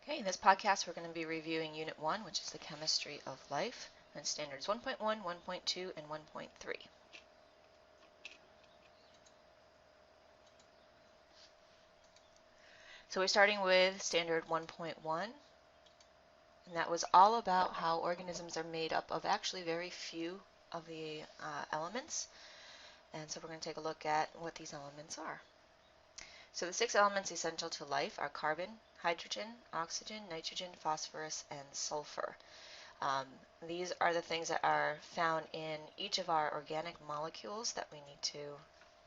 Okay, in this podcast we're going to be reviewing Unit 1, which is the Chemistry of Life, and Standards 1.1, 1.2, and 1.3. So we're starting with Standard 1.1, and that was all about how organisms are made up of actually very few of the elements. And so we're going to take a look at what these elements are. So the 6 elements essential to life are carbon, hydrogen, oxygen, nitrogen, phosphorus, and sulfur. These are the things that are found in each of our organic molecules that we need to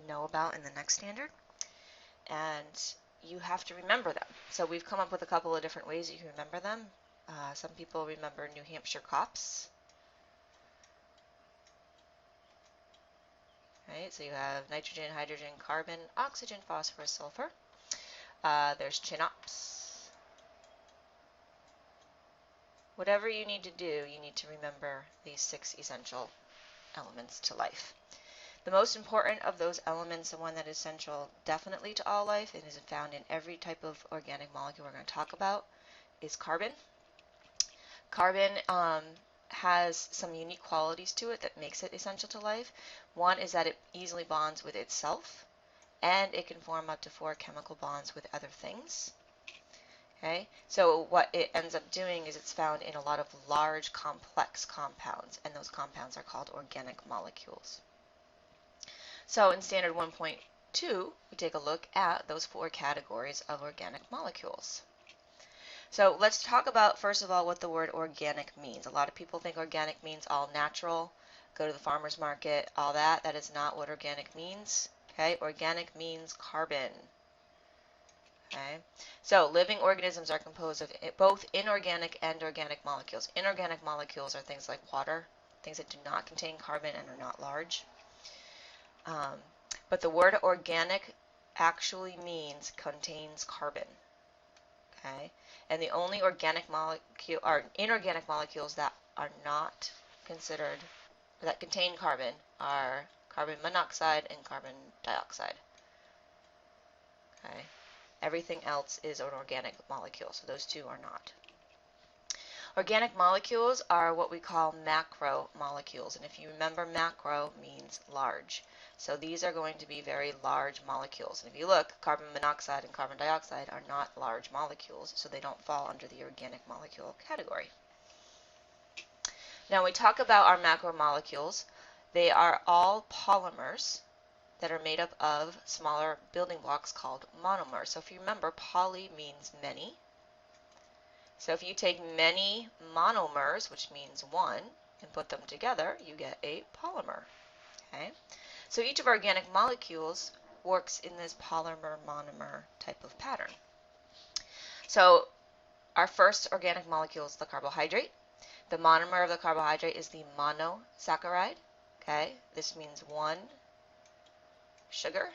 know about in the next standard. And you have to remember them. So we've come up with a couple of different ways you can remember them. Some people remember New Hampshire COPS. Right, so you have nitrogen, hydrogen, carbon, oxygen, phosphorus, sulfur. There's CHNOPS. Whatever you need to do, you need to remember these 6 essential elements to life. The most important of those elements, the one that is essential definitely to all life and is found in every type of organic molecule we're going to talk about, is carbon. Carbon has some unique qualities to it that makes it essential to life. One is that it easily bonds with itself, and it can form up to 4 chemical bonds with other things. Okay, so what it ends up doing is it's found in a lot of large complex compounds, and those compounds are called organic molecules. So in Standard 1.2, we take a look at those 4 categories of organic molecules. So let's talk about, first of all, what the word organic means. A lot of people think organic means all natural, go to the farmer's market, all that. That is not what organic means. Okay, organic means carbon. Okay, so living organisms are composed of both inorganic and organic molecules. Inorganic molecules are things like water, things that do not contain carbon and are not large. But the word organic actually means contains carbon. Okay, and the only organic molecule or inorganic molecules that are not considered that contain carbon are carbon monoxide and carbon dioxide. Okay, everything else is an organic molecule, so those 2 are not. Organic molecules are what we call macromolecules, and if you remember, macro means large. So these are going to be very large molecules. And if you look, carbon monoxide and carbon dioxide are not large molecules, so they don't fall under the organic molecule category. Now, when we talk about our macromolecules, they are all polymers that are made up of smaller building blocks called monomers. So if you remember, poly means many. So if you take many monomers, which means 1, and put them together, you get a polymer. Okay? So each of our organic molecules works in this polymer-monomer type of pattern. So our first organic molecule is the carbohydrate. The monomer of the carbohydrate is the monosaccharide. Okay? This means 1 sugar.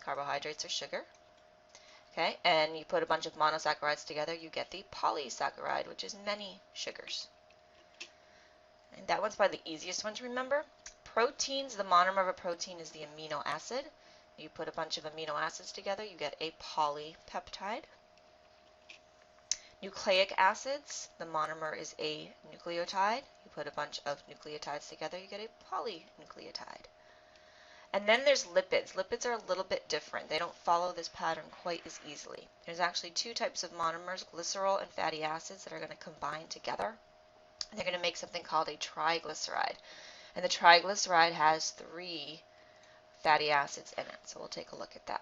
Carbohydrates are sugar. Okay, and you put a bunch of monosaccharides together, you get the polysaccharide, which is many sugars. And that one's probably the easiest one to remember. Proteins, the monomer of a protein is the amino acid. You put a bunch of amino acids together, you get a polypeptide. Nucleic acids, the monomer is a nucleotide. You put a bunch of nucleotides together, you get a polynucleotide. And then there's lipids. Lipids are a little bit different. They don't follow this pattern quite as easily. There's actually 2 types of monomers, glycerol and fatty acids, that are going to combine together. They're going to make something called a triglyceride. And the triglyceride has 3 fatty acids in it. So we'll take a look at that.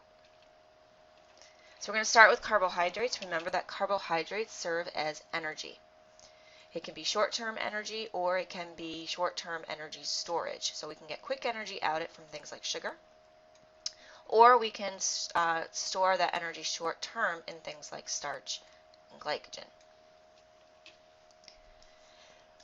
So we're going to start with carbohydrates. Remember that carbohydrates serve as energy. It can be short-term energy or it can be short-term energy storage. So we can get quick energy out of it from things like sugar, or we can store that energy short-term in things like starch and glycogen.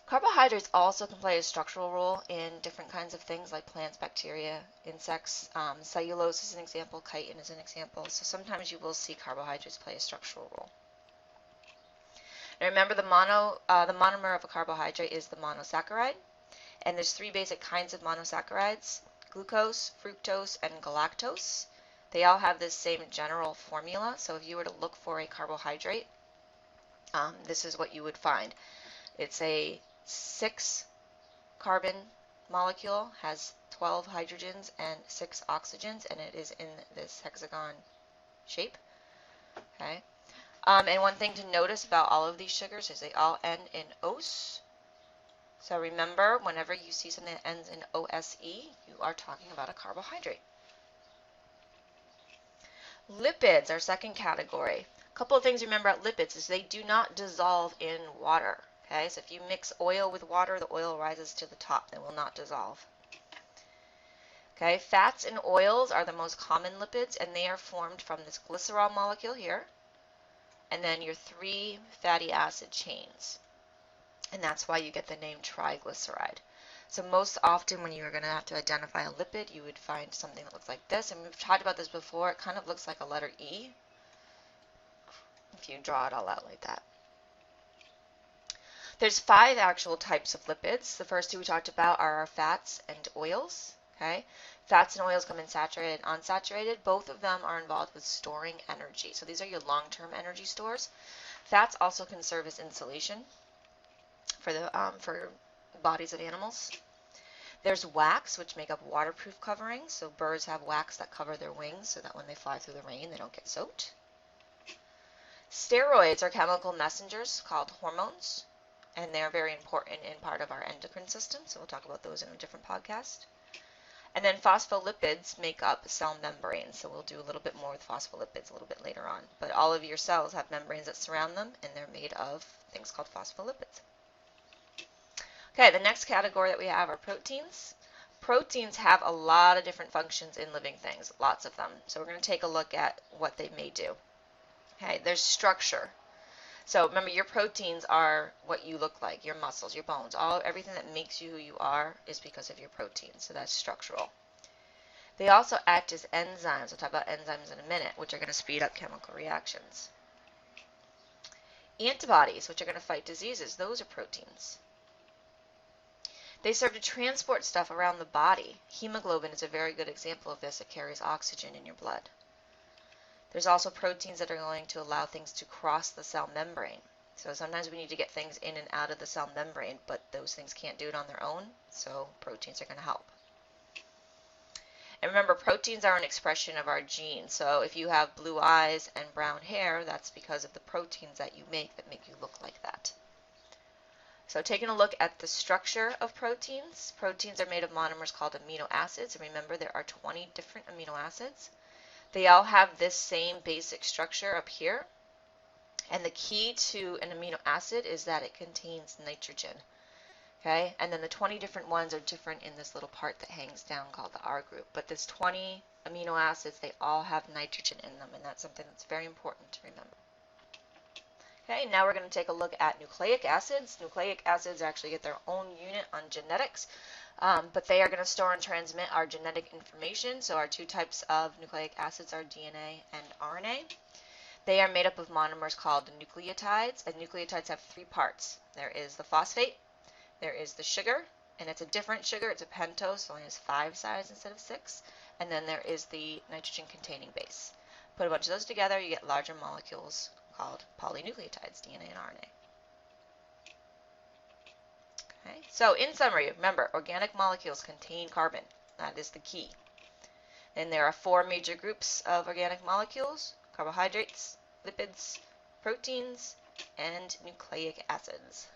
Carbohydrates also can play a structural role in different kinds of things like plants, bacteria, insects. Cellulose is an example, chitin is an example. So sometimes you will see carbohydrates play a structural role. Now remember, the monomer of a carbohydrate is the monosaccharide, and there's 3 basic kinds of monosaccharides: glucose, fructose, and galactose. They all have this same general formula. So if you were to look for a carbohydrate, this is what you would find. It's a 6-carbon molecule, has 12 hydrogens and 6 oxygens, and it is in this hexagon shape. Okay. And one thing to notice about all of these sugars is they all end in ose. So remember, whenever you see something that ends in OSE, you are talking about a carbohydrate. Lipids, our second category. A couple of things to remember about lipids is they do not dissolve in water. Okay, so if you mix oil with water, the oil rises to the top. They will not dissolve. Okay, fats and oils are the most common lipids, and they are formed from this glycerol molecule here, and then your 3 fatty acid chains. And that's why you get the name triglyceride. So most often when you're going to have to identify a lipid, you would find something that looks like this. And we've talked about this before. It kind of looks like a letter E if you draw it all out like that. There's 5 actual types of lipids. The first 2 we talked about are our fats and oils. Okay, fats and oils come in saturated and unsaturated. Both of them are involved with storing energy. So these are your long-term energy stores. Fats also can serve as insulation for bodies of animals. There's wax, which make up waterproof coverings. So birds have wax that cover their wings so that when they fly through the rain, they don't get soaked. Steroids are chemical messengers called hormones, and they're very important in part of our endocrine system. So we'll talk about those in a different podcast. And then phospholipids make up cell membranes. So we'll do a little bit more with phospholipids a little bit later on. But all of your cells have membranes that surround them, and they're made of things called phospholipids. Okay, the next category that we have are proteins. Proteins have a lot of different functions in living things, lots of them. So we're going to take a look at what they may do. Okay, there's structure. So remember, your proteins are what you look like, your muscles, your bones, everything that makes you who you are is because of your proteins. So that's structural. They also act as enzymes. We'll talk about enzymes in a minute, which are going to speed up chemical reactions. Antibodies, which are going to fight diseases, those are proteins. They serve to transport stuff around the body. Hemoglobin is a very good example of this. It carries oxygen in your blood. There's also proteins that are going to allow things to cross the cell membrane. So sometimes we need to get things in and out of the cell membrane, but those things can't do it on their own, so proteins are going to help. And remember, proteins are an expression of our genes. So if you have blue eyes and brown hair, that's because of the proteins that you make you look like that. So taking a look at the structure of proteins, proteins are made of monomers called amino acids. And remember, there are 20 different amino acids. They all have this same basic structure up here. And the key to an amino acid is that it contains nitrogen. Okay, and then the 20 different ones are different in this little part that hangs down called the R group. But this 20 amino acids, they all have nitrogen in them, and that's something that's very important to remember. Okay, now we're going to take a look at nucleic acids. Nucleic acids actually get their own unit on genetics, but they are going to store and transmit our genetic information. So our 2 types of nucleic acids are DNA and RNA. They are made up of monomers called nucleotides, and nucleotides have 3 parts. There is the phosphate, there is the sugar, and it's a different sugar. It's a pentose, so it only has 5 sides instead of 6. And then there is the nitrogen-containing base. Put a bunch of those together, you get larger molecules called polynucleotides, DNA and RNA. Okay, so in summary, remember, organic molecules contain carbon. That is the key. And there are 4 major groups of organic molecules: carbohydrates, lipids, proteins, and nucleic acids.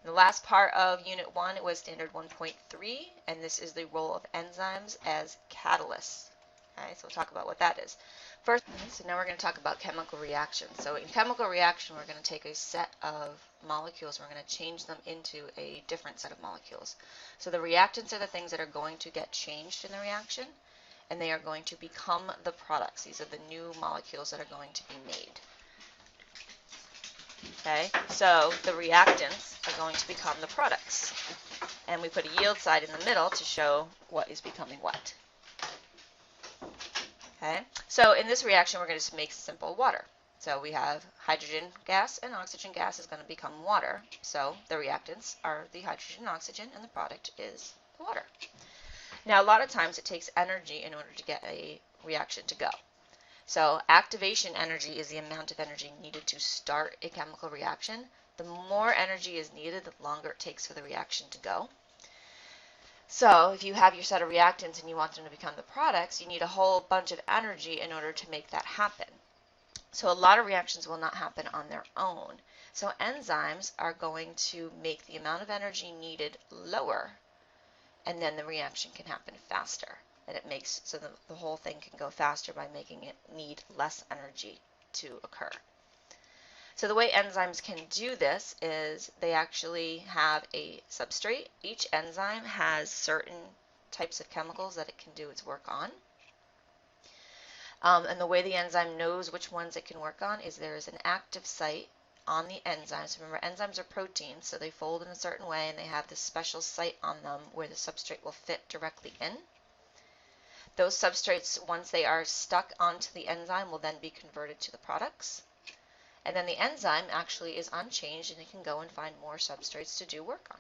The last part of Unit 1 was Standard 1.3, and this is the role of enzymes as catalysts. Okay, so we'll talk about what that is. First, so now we're going to talk about chemical reactions. So in chemical reaction, we're going to take a set of molecules, we're going to change them into a different set of molecules. So the reactants are the things that are going to get changed in the reaction, and they are going to become the products. These are the new molecules that are going to be made. Okay, so the reactants are going to become the products. And we put a yield side in the middle to show what is becoming what. Okay, so in this reaction, we're going to make simple water. So we have hydrogen gas and oxygen gas is going to become water. So the reactants are the hydrogen and oxygen, and the product is the water. Now, a lot of times it takes energy in order to get a reaction to go. So activation energy is the amount of energy needed to start a chemical reaction. The more energy is needed, the longer it takes for the reaction to go. So if you have your set of reactants and you want them to become the products, you need a whole bunch of energy in order to make that happen. So a lot of reactions will not happen on their own. So enzymes are going to make the amount of energy needed lower, and then the reaction can happen faster. And it makes so the whole thing can go faster by making it need less energy to occur. So the way enzymes can do this is they actually have a substrate. Each enzyme has certain types of chemicals that it can do its work on. And the way the enzyme knows which ones it can work on is there is an active site on the enzymes. Remember, enzymes are proteins, so they fold in a certain way, and they have this special site on them where the substrate will fit directly in. Those substrates, once they are stuck onto the enzyme, will then be converted to the products. And then the enzyme actually is unchanged, and it can go and find more substrates to do work on.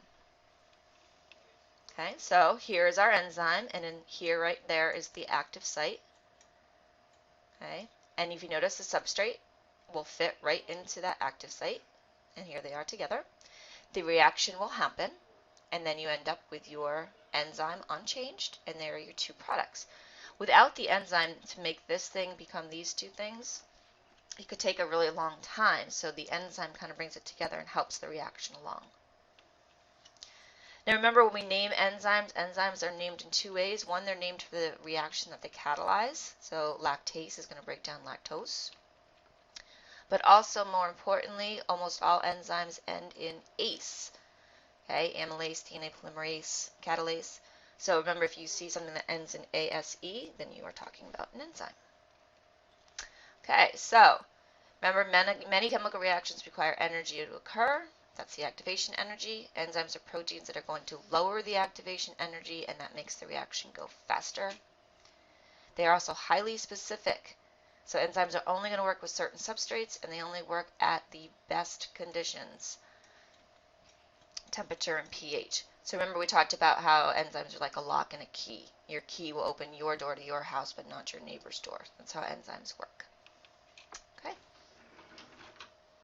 Okay, so here is our enzyme, and in here right there is the active site. Okay, and if you notice, the substrate will fit right into that active site, and here they are together. The reaction will happen, and then you end up with your enzyme unchanged, and there are your two products. Without the enzyme to make this thing become these two things, it could take a really long time, so the enzyme kind of brings it together and helps the reaction along. Now remember, when we name enzymes, enzymes are named in two ways. One, they're named for the reaction that they catalyze, so lactase is going to break down lactose. But also, more importantly, almost all enzymes end in ase, okay, amylase, DNA polymerase, catalase. So remember, if you see something that ends in ASE, then you are talking about an enzyme. Okay, so remember, many chemical reactions require energy to occur. That's the activation energy. Enzymes are proteins that are going to lower the activation energy, and that makes the reaction go faster. They are also highly specific. So enzymes are only going to work with certain substrates, and they only work at the best conditions, temperature and pH. So remember, we talked about how enzymes are like a lock and a key. Your key will open your door to your house, but not your neighbor's door. That's how enzymes work.